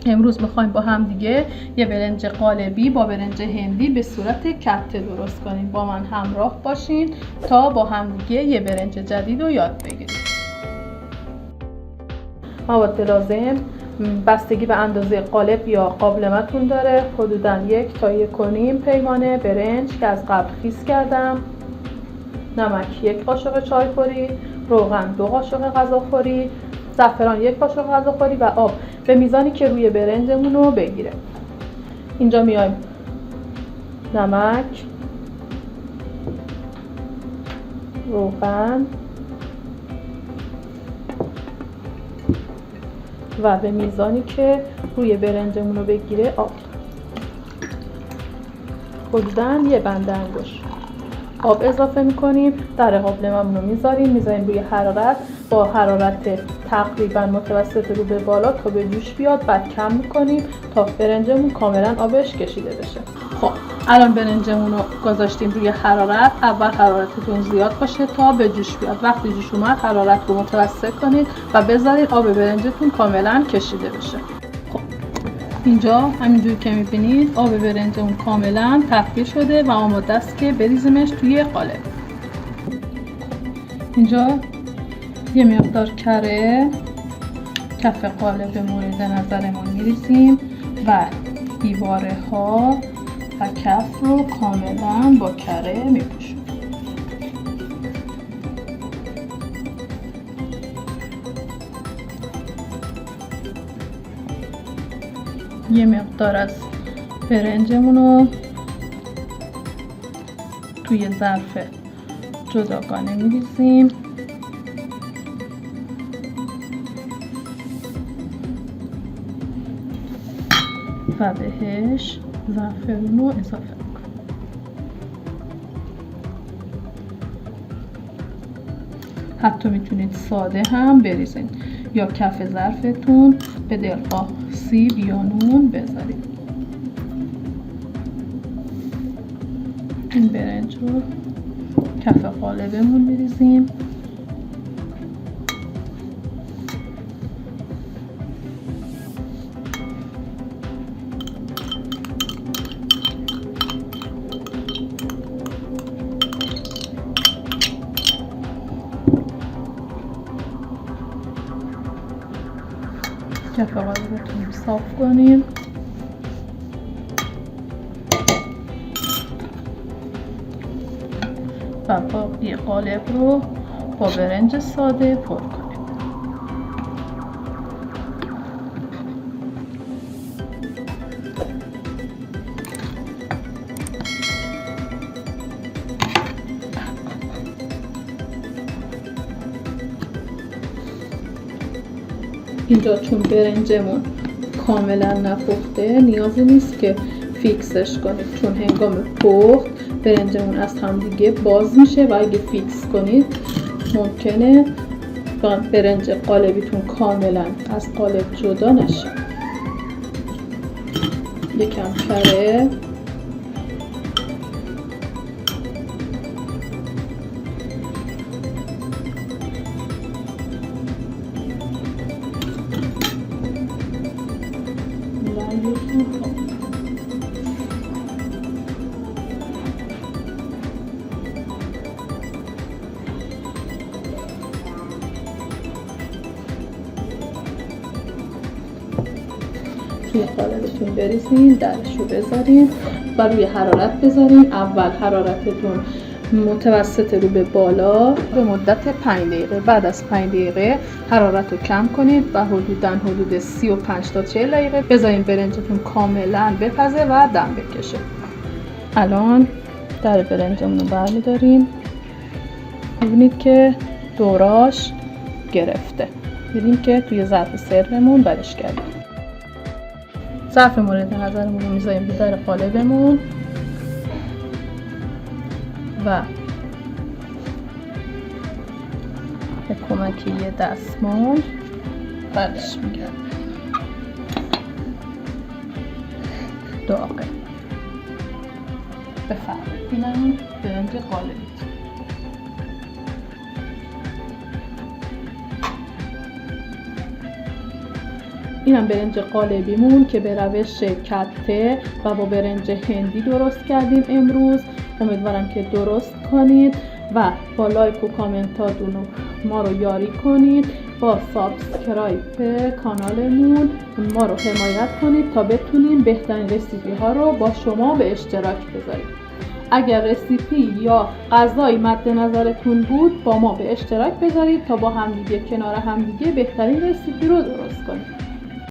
امروز میخوایم با هم دیگه یه برنج قالبی با برنج هندی به صورت کته درست کنیم. با من همراه باشین تا با هم دیگه یه برنج جدید رو یاد بگیریم. مواد لازم بستگی به اندازه قالب یا قابلمه‌تون داره. حدوداً 1 تا 1.5 پیمانه برنج که از قبل خیس کردم، نمک 1 قاشق چایخوری، روغن 2 قاشق غذاخوری، زعفران 1 قاشق غذاخوری و آب به میزانی که روی برنجمون رو بگیره. اینجا میایم نمک، روغن و به میزانی که روی برنجمون رو بگیره آب، حدوداً 1 بند انگشت آب اضافه میکنیم. در قابلممون رو میذاریم روی حرارت با حرارت تقریبا متوسط رو به بالا تا به جوش بیاد. بعد کم میکنیم تا برنجمون کاملا آبش کشیده بشه. خب الان برنجمون رو گذاشتیم روی حرارت. اول حرارتتون زیاد باشه تا به جوش بیاد. وقتی جوش اومد حرارت رو متوسط کنید و بذارید آب برنجتون کاملا کشیده بشه. خب اینجا همینجور که میبینید آب برنجمون کاملا تفکیک شده و آماده است که بریزیمش توی قالب. اینجا یه مقدار کره کف قالب مورد نظرمون میریزیم و دیواره ها و کف رو کاملا با کره میپوشیم. یه مقدار از برنجمون رو توی ظرف جداگانه میریزیم و بهش زعفرون رو اضافه میکنیم. حتی میتونید ساده هم بریزین یا کف ظرفتون به دلخواه سیب یا نون بذارید. این برنج رو کف قالبمون میریزیم. کف قالبتون رو صاف کنیم. و باقی قالب رو با برنج ساده پر کنیم. اینجا چون برنجمون کاملا نپخته نیازی نیست که فیکسش کنید، چون هنگام پخت برنجمون از هم دیگه باز میشه و اگه فیکس کنید ممکنه برنج قالبیتون کاملا از قالب جدا نشه. یکم کره توی قالبتون بریزین، درش رو بذارین و روی حرارت بذارین. اول حرارتتون متوسط رو به بالا به مدت 5 دقیقه. بعد از 5 دقیقه حرارت رو کم کنید و حدود 35 تا 40 دقیقه بذارین برنجتون کاملا بپزه و دم بکشه. الان در برنجمون رو برمی‌داریم. می‌بینید که دوراش گرفته. می‌بینید که توی ظرف سرمون برش کردیم. ظرف مورد نظرمون رو می‌ذاریم در قالبمون و به کمک یه دستمال برش می‌گردیم. داغه. بفرمایید برنج قالبی. اینم برنج قالبیمون که به روش کته و با برنج هندی درست کردیم امروز. امیدوارم که درست کنید و با لایک و کامنتاتون ما رو یاری کنید. با سابسکرایب کانالمون ما رو حمایت کنید تا بتونیم بهترین رسیپی ها رو با شما به اشتراک بذاریم. اگر رسیپی یا غذایی مد نظرتون بود با ما به اشتراک بذارید تا با همدیگه کنار همدیگه بهترین رسیپی رو درست کنید.